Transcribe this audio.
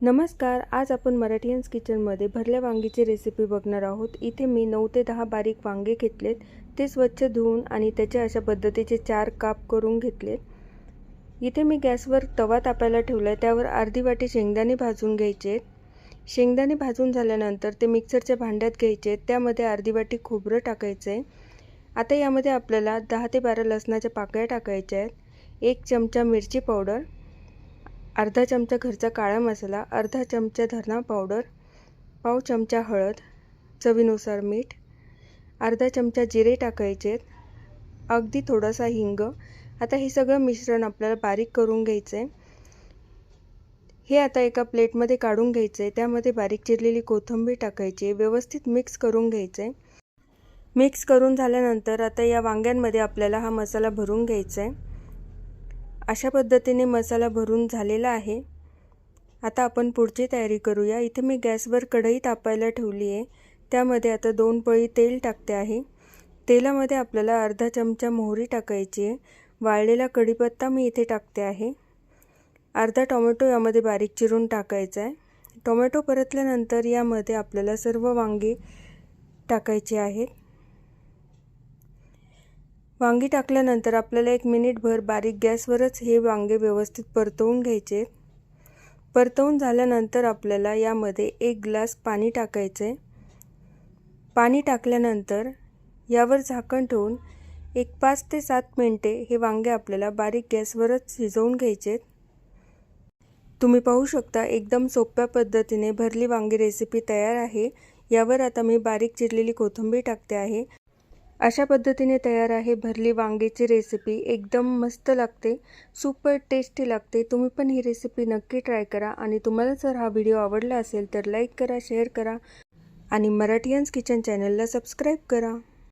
नमस्कार, आज आपण मराठीयन्स किचनमध्ये भरल्या वांगीची रेसिपी बघणार आहोत। इथे मी 9 ते 10 बारीक वांगे घेतलेत, ते स्वच्छ धुवून आणि त्याचे अशा पद्धतीचे 4 काप करून घेतलेत। इथे मी गॅसवर तवा तापायला ठेवलाय, त्यावर अर्धी वाटी शेंगदाणे भाजून घ्यायचे। शेंगदाणे भाजून झाल्यानंतर ते मिक्सरच्या भांड्यात घ्यायचे, त्यामध्ये अर्धी वाटी खोबरं टाकायचे। आता यामध्ये आपल्याला 10 ते 12 लसणाच्या पाकळ्या टाकायच्या आहेत, 1 चमचा मिरची पावडर, अर्धा चमचा घरचा काळा मसाला, अर्धा चमचा धना पावडर, पाव चमचा हळद, चवीनुसार मीठ, अर्धा चमचा जिरे टाकायचे, अगदी थोडासा हिंग। आता हे सगळं मिश्रण आपल्याला बारीक करून घ्यायचे। हे आता एका प्लेटमध्ये काढून घ्यायचे, त्यामध्ये बारीक चिरलेली कोथिंबीर टाकायची, व्यवस्थित मिक्स करून घ्यायचे। मिक्स करून झाल्यानंतर आता या वांग्यांमध्ये आपल्याला हा मसाला भरून घ्यायचा आहे। अशा पद्धतीने मसाला भरून झालेला आहे। आता आपण पुढची तयारी करूया। इथे मी गॅसवर कढई तापायला ठेवली आहे, त्यामध्ये आता 2 पळी तेल टाकते आहे। तेलामध्ये आपल्याला अर्धा चमचा मोहरी टाकायची आहे, वाळलेला कढीपत्ता मी इथे टाकते आहे, अर्धा टोमॅटो यामध्ये बारीक चिरून टाकायचा आहे। टोमॅटो परतल्यानंतर यामध्ये आपल्याला सर्व वांगी टाकायची आहेत। वांगी टाकल्यानंतर आपल्याला 1 मिनिटभर बारीक गॅसवरच हे वांगे व्यवस्थित परतवून घ्यायचे। परतवून झाल्यानंतर आपल्याला यामध्ये 1 ग्लास पाणी टाकायचे। पाणी टाकल्यानंतर यावर झाकण ठेवून एक 5 ते 7 मिनिटे हे वांगे आपल्याला बारीक गॅसवरच शिजवून घ्यायचे। तुम्ही पाहू शकता एकदम सोप्या पद्धतीने भरली वांगी रेसिपी तयार आहे। यावर आता मी बारीक चिरलेली कोथिंबीर टाकते आहे। अशा पद्धतीने तयार आहे भरली वांगीची रेसिपी। एकदम मस्त लागते, सुपर टेस्टी लागते। तुम्ही पण ही रेसिपी नक्की ट्राय करा आणि तुम्हाला जर हा व्हिडिओ आवडला असेल तर लाईक करा, शेअर करा आणि मराठीयन्स किचन चॅनलला सबस्क्राईब करा।